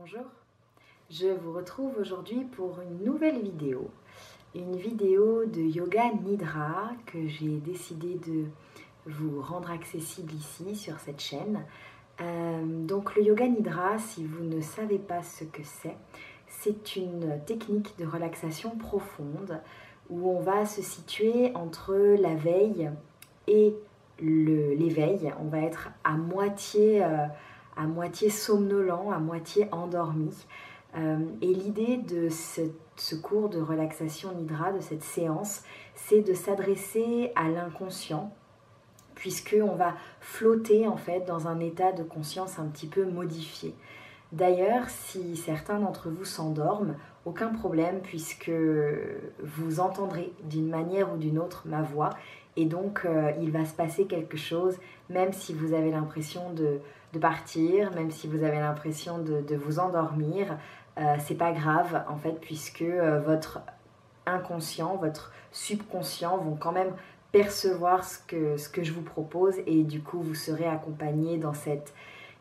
Bonjour, je vous retrouve aujourd'hui pour une nouvelle vidéo. Une vidéo de Yoga Nidra que j'ai décidé de vous rendre accessible ici sur cette chaîne. Donc le Yoga Nidra, si vous ne savez pas ce que c'est une technique de relaxation profonde où on va se situer entre la veille et l'éveil. On va être à moitié somnolent, à moitié endormi. Et l'idée de ce cours de relaxation Nidra, de cette séance, c'est de s'adresser à l'inconscient, puisqu'on va flotter en fait dans un état de conscience un petit peu modifié. D'ailleurs, si certains d'entre vous s'endorment, aucun problème puisque vous entendrez d'une manière ou d'une autre ma voix et donc il va se passer quelque chose même si vous avez l'impression de partir, même si vous avez l'impression de vous endormir, c'est pas grave en fait puisque votre inconscient, votre subconscient vont quand même percevoir ce que je vous propose et du coup vous serez accompagné dans cet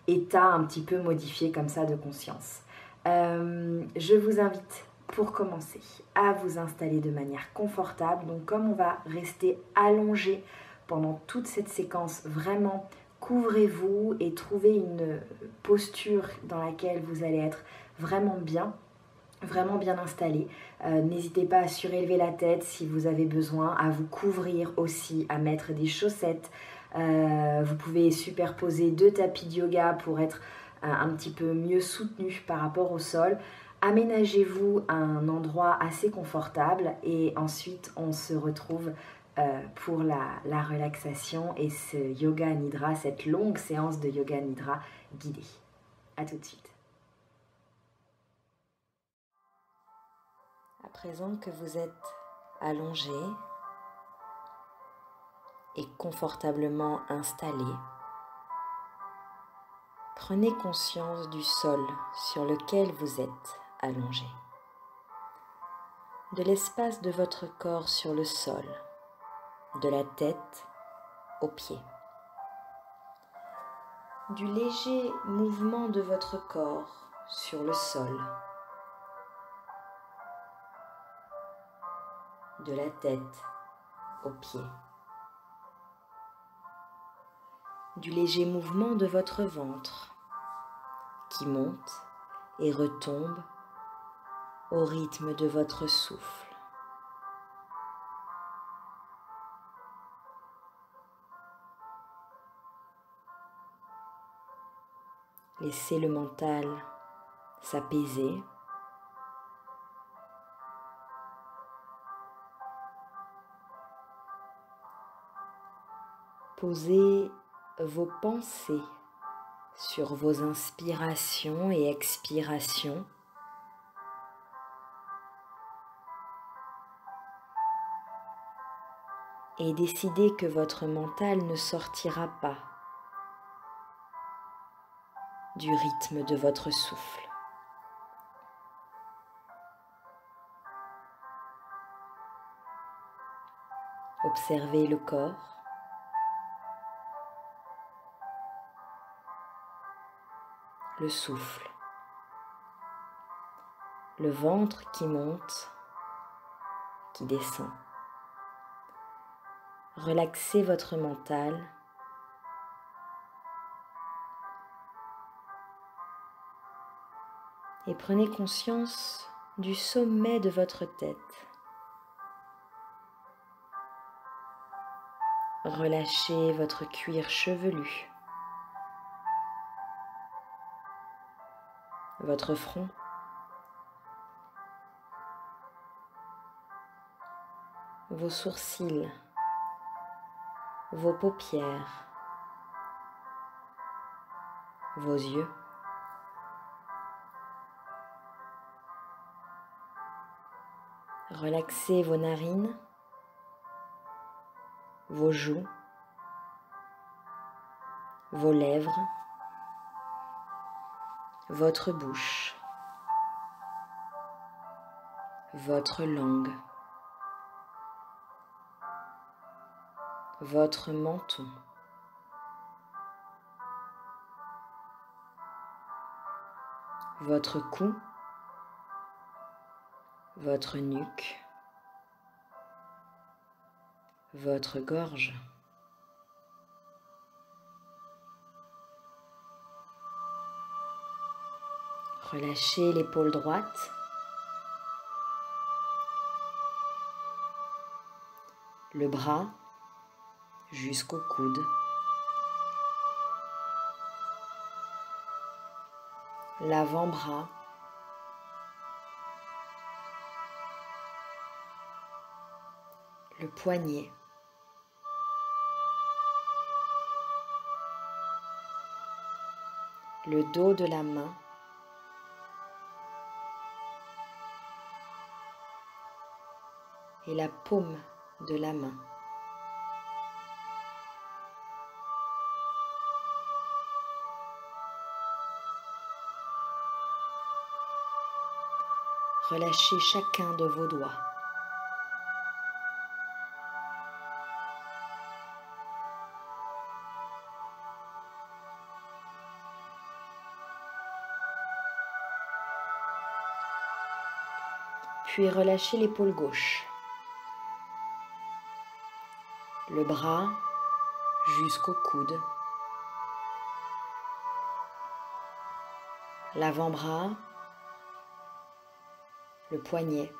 état un petit peu modifié comme ça de conscience. Je vous invite pour commencer à vous installer de manière confortable. Donc comme on va rester allongé pendant toute cette séquence, vraiment couvrez-vous et trouvez une posture dans laquelle vous allez être vraiment bien installé. N'hésitez pas à surélever la tête si vous avez besoin, à vous couvrir aussi, à mettre des chaussettes. Vous pouvez superposer 2 tapis de yoga pour être un petit peu mieux soutenu par rapport au sol. Aménagez-vous un endroit assez confortable et ensuite on se retrouve pour la relaxation et ce yoga nidra, cette longue séance de yoga nidra guidée. A tout de suite. À présent que vous êtes allongé et confortablement installé, prenez conscience du sol sur lequel vous êtes allongé, de l'espace de votre corps sur le sol, de la tête aux pieds, du léger mouvement de votre corps sur le sol, de la tête aux pieds, du léger mouvement de votre ventre qui monte et retombe au rythme de votre souffle. Laissez le mental s'apaiser. Posez vos pensées sur vos inspirations et expirations. Et décidez que votre mental ne sortira pas du rythme de votre souffle. Observez le corps. Le souffle, le ventre qui monte, qui descend. Relaxez votre mental et prenez conscience du sommet de votre tête. Relâchez votre cuir chevelu, votre front, vos sourcils, vos paupières, vos yeux. Relaxez vos narines, vos joues, vos lèvres, votre bouche, votre langue, votre menton, votre cou, votre nuque, votre gorge. Relâchez l'épaule droite, le bras jusqu'au coude, l'avant-bras, le poignet, le dos de la main, et la paume de la main. Relâchez chacun de vos doigts. Puis relâchez l'épaule gauche, le bras jusqu'au coude, l'avant-bras, le poignet,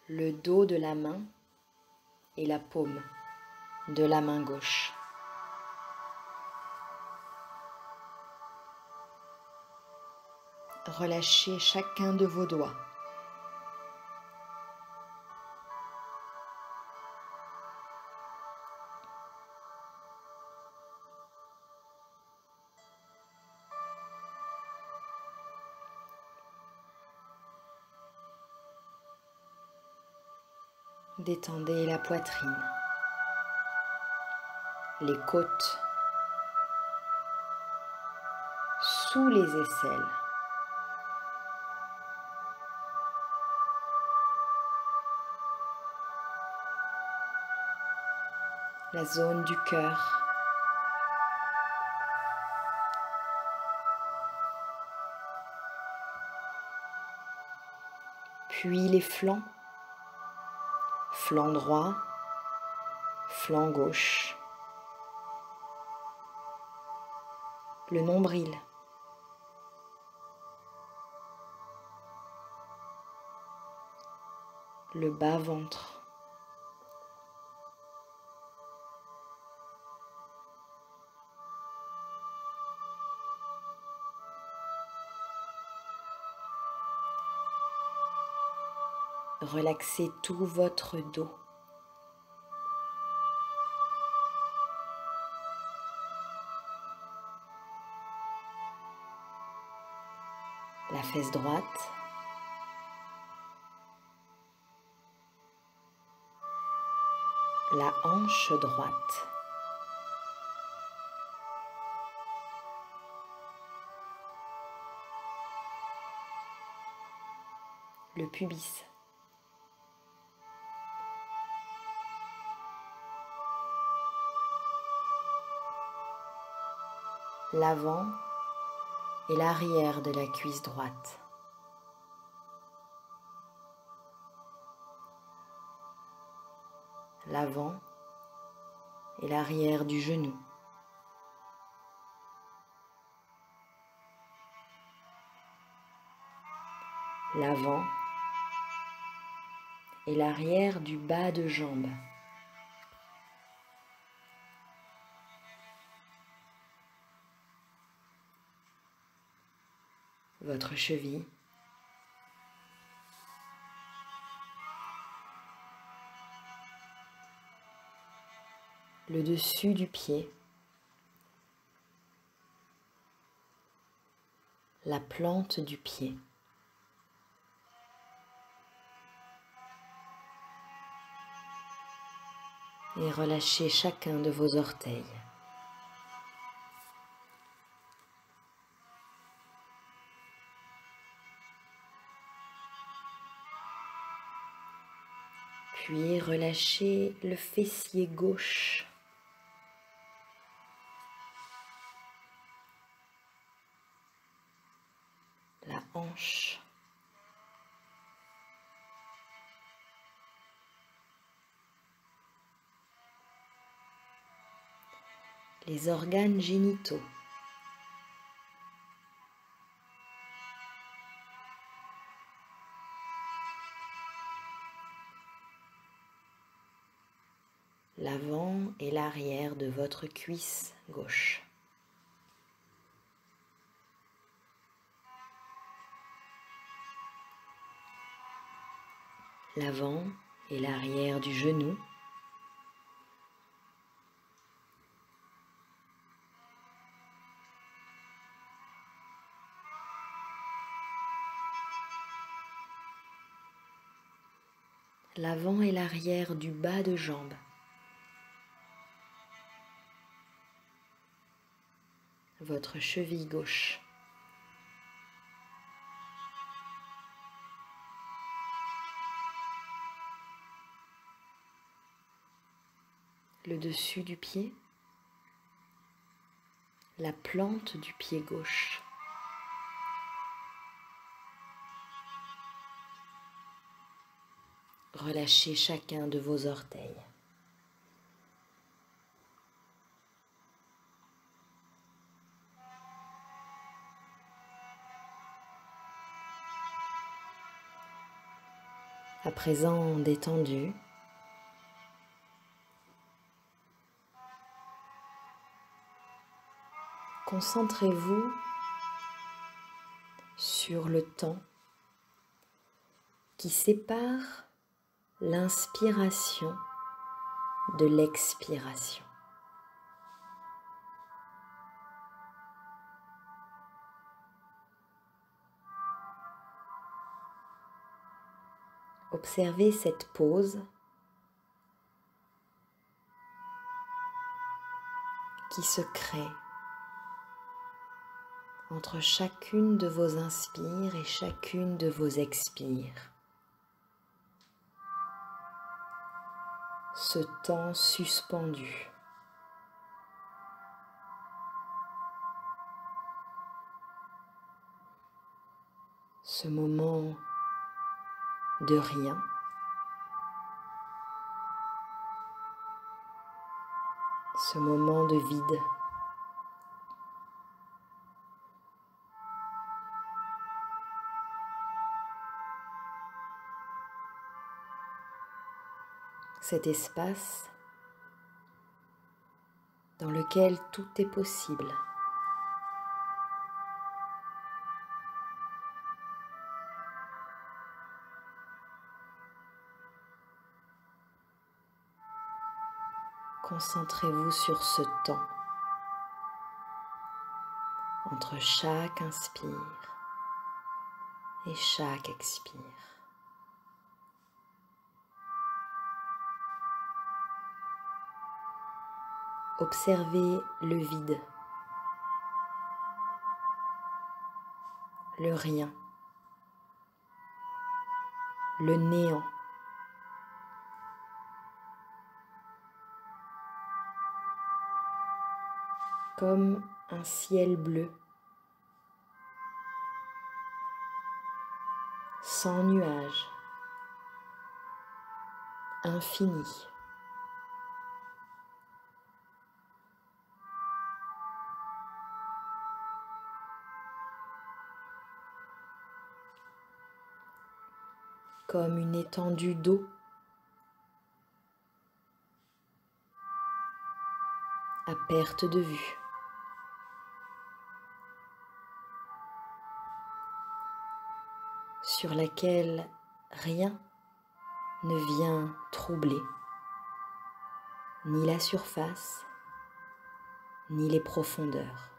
le dos de la main et la paume de la main gauche. Relâchez chacun de vos doigts. Détendez la poitrine, les côtes, sous les aisselles. La zone du cœur. Puis les flancs, flanc droit, flanc gauche, le nombril, le bas-ventre, relaxez tout votre dos. La fesse droite, la hanche droite, le pubis, l'avant et l'arrière de la cuisse droite. L'avant et l'arrière du genou. L'avant et l'arrière du bas de jambe. Votre cheville. Le dessus du pied. La plante du pied. Et relâchez chacun de vos orteils. Puis relâchez le fessier gauche. la hanche, les organes génitaux, l'avant et l'arrière de votre cuisse gauche. L'avant et l'arrière du genou. L'avant et l'arrière du bas de jambe. Votre cheville gauche. Le dessus du pied. La plante du pied gauche. Relâchez chacun de vos orteils. À présent détendu, concentrez-vous sur le temps qui sépare l'inspiration de l'expiration. Observez cette pause qui se crée entre chacune de vos inspires et chacune de vos expires. Ce temps suspendu. Ce moment de rien. Ce moment de vide. Cet espace dans lequel tout est possible. Concentrez-vous sur ce temps entre chaque inspire et chaque expire. Observez le vide, le rien, le néant. Comme un ciel bleu, sans nuages, infini. Comme une étendue d'eau à perte de vue. Sur laquelle rien ne vient troubler, ni la surface, ni les profondeurs.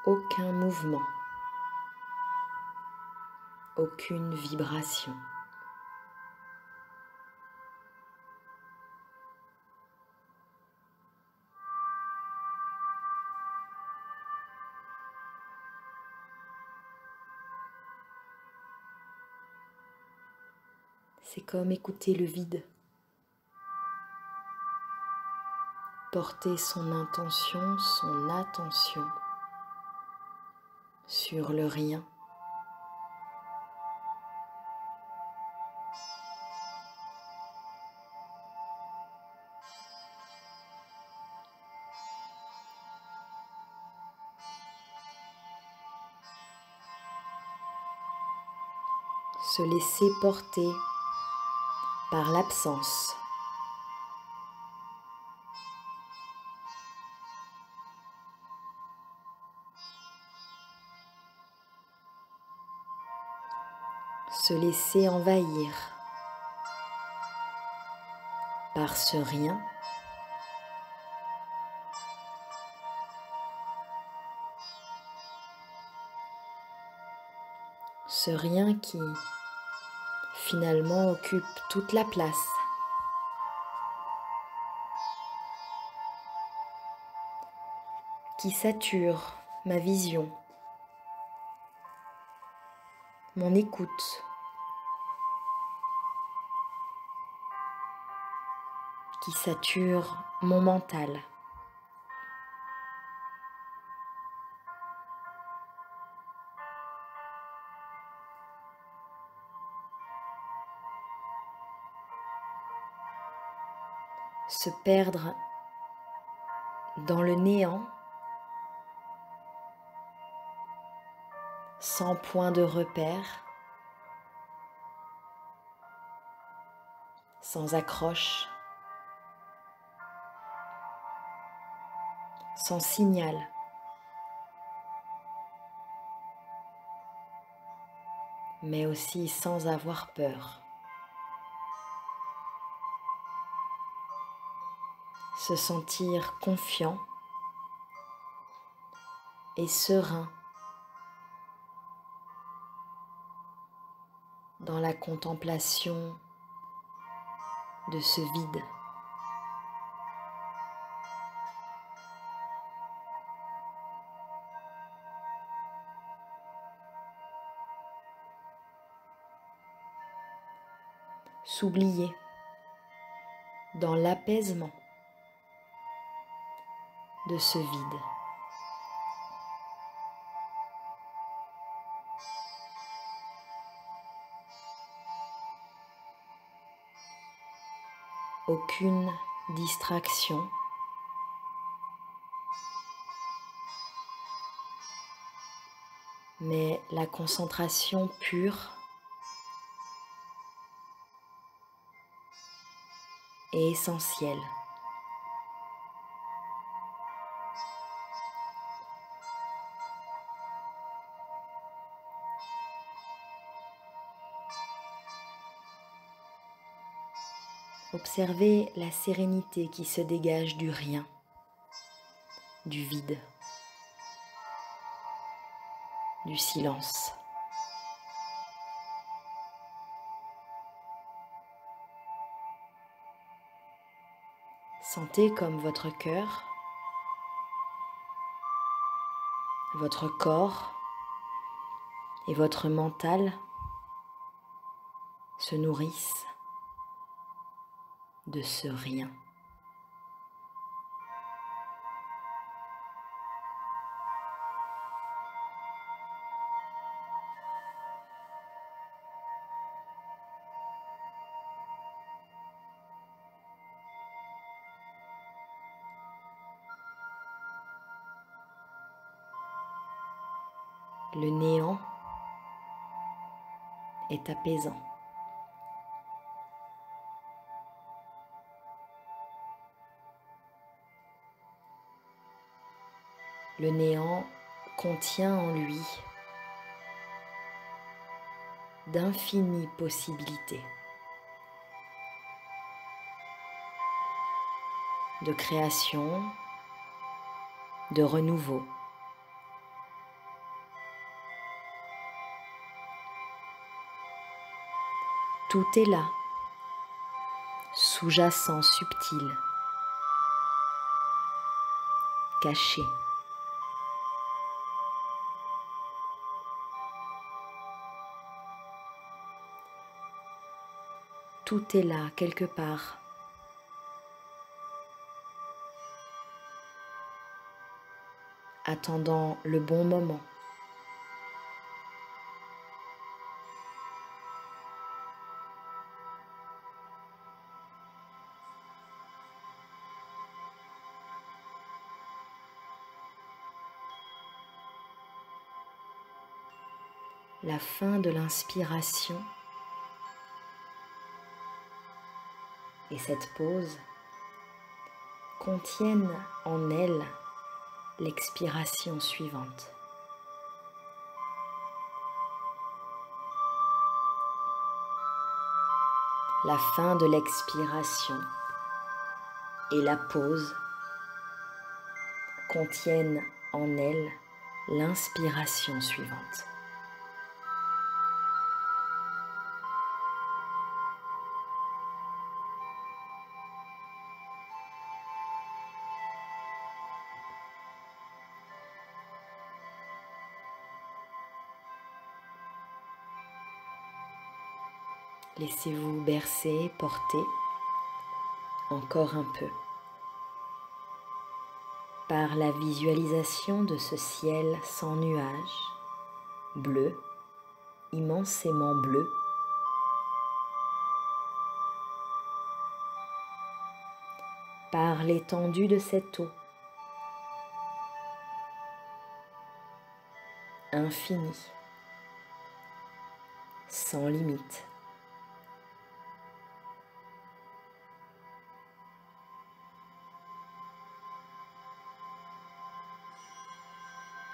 Aucun mouvement, aucune vibration. C'est comme écouter le vide porter son intention, son attention sur le rien. Se laisser porter par l'absence. Se laisser envahir par ce rien. Ce rien qui finalement occupe toute la place. Qui sature ma vision, mon écoute, qui sature mon mental. Se perdre dans le néant, sans point de repère, sans accroche, sans signal. Mais aussi sans avoir peur. Se sentir confiant et serein dans la contemplation de ce vide. S'oublier dans l'apaisement de ce vide. Aucune distraction, mais la concentration pure et essentielle. Observez la sérénité qui se dégage du rien, du vide, du silence. Sentez comme votre cœur, votre corps et votre mental se nourrissent de ce rien. Le néant est apaisant. Le néant contient en lui d'infinies possibilités de création, de renouveau. Tout est là, sous-jacent, subtil, caché. Tout est là, quelque part. attendant le bon moment. La fin de l'inspiration et cette pause contiennent en elles l'expiration suivante. La fin de l'expiration et la pause contiennent en elles l'inspiration suivante. Laissez-vous bercer, porter encore un peu par la visualisation de ce ciel sans nuages, bleu, immensément bleu, par l'étendue de cette eau, infinie, sans limite.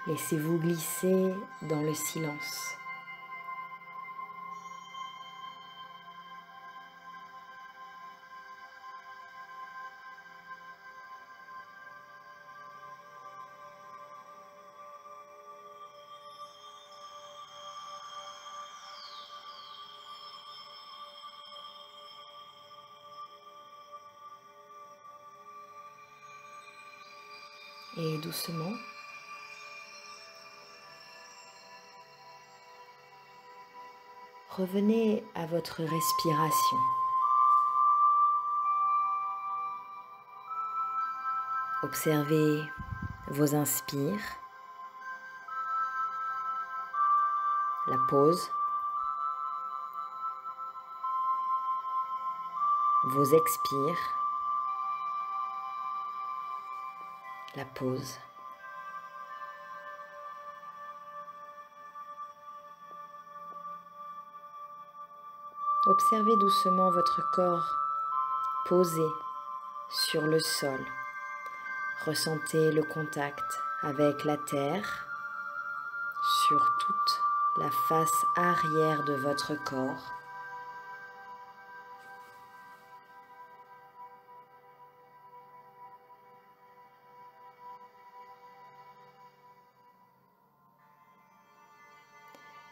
Laissez-vous glisser dans le silence. Et doucement, revenez à votre respiration. Observez vos inspires, la pause, vos expires, la pause. Observez doucement votre corps posé sur le sol. Ressentez le contact avec la terre sur toute la face arrière de votre corps.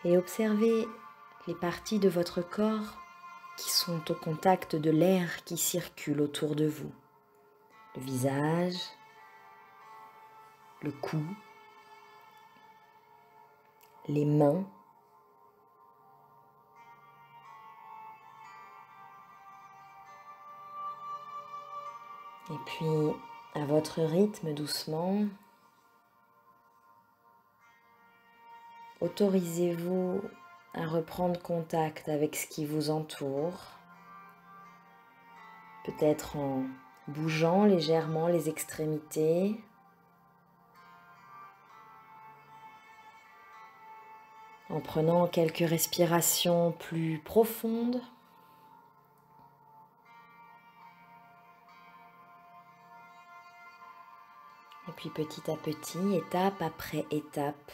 Et observez les parties de votre corps qui sont au contact de l'air qui circule autour de vous. Le visage, le cou, les mains, et puis à votre rythme doucement, autorisez-vous à reprendre contact avec ce qui vous entoure, peut-être en bougeant légèrement les extrémités, en prenant quelques respirations plus profondes. Et puis petit à petit, étape après étape,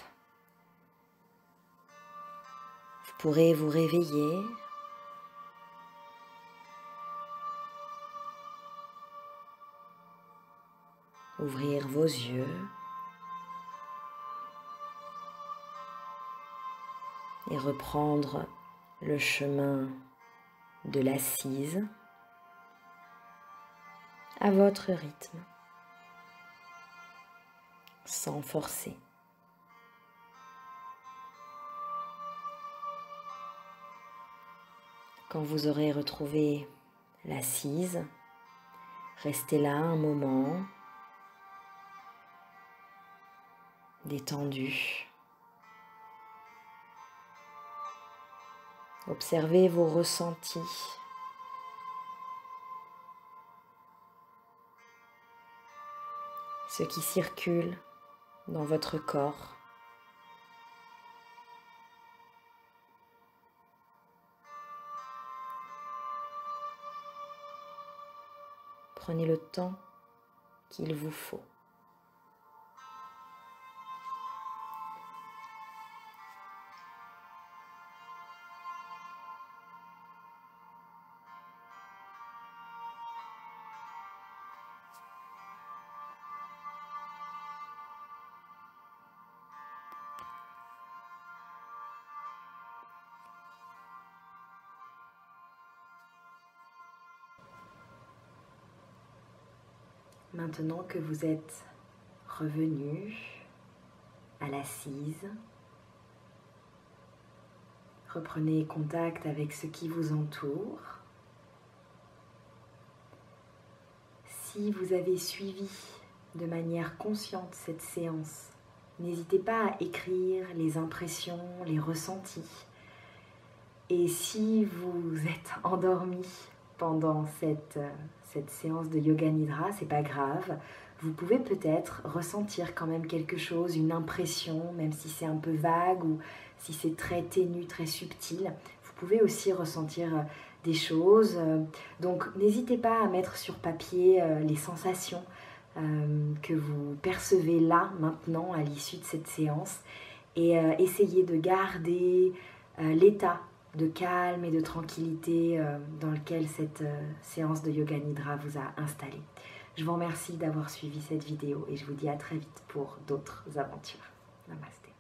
vous pourrez vous réveiller, ouvrir vos yeux et reprendre le chemin de l'assise à votre rythme, sans forcer. Quand vous aurez retrouvé l'assise, restez là un moment. détendu. Observez vos ressentis. Ce qui circule dans votre corps. Prenez le temps qu'il vous faut. Maintenant que vous êtes revenu à l'assise, reprenez contact avec ce qui vous entoure. Si vous avez suivi de manière consciente cette séance, n'hésitez pas à écrire les impressions, les ressentis. Et si vous êtes endormi pendant cette séance de Yoga Nidra, c'est pas grave. Vous pouvez peut-être ressentir quand même quelque chose, une impression, même si c'est un peu vague ou si c'est très ténu, très subtil. Vous pouvez aussi ressentir des choses. Donc n'hésitez pas à mettre sur papier les sensations que vous percevez là, maintenant, à l'issue de cette séance. Et essayez de garder l'état de calme et de tranquillité dans lequel cette séance de Yoga Nidra vous a installé. Je vous remercie d'avoir suivi cette vidéo et je vous dis à très vite pour d'autres aventures. Namasté.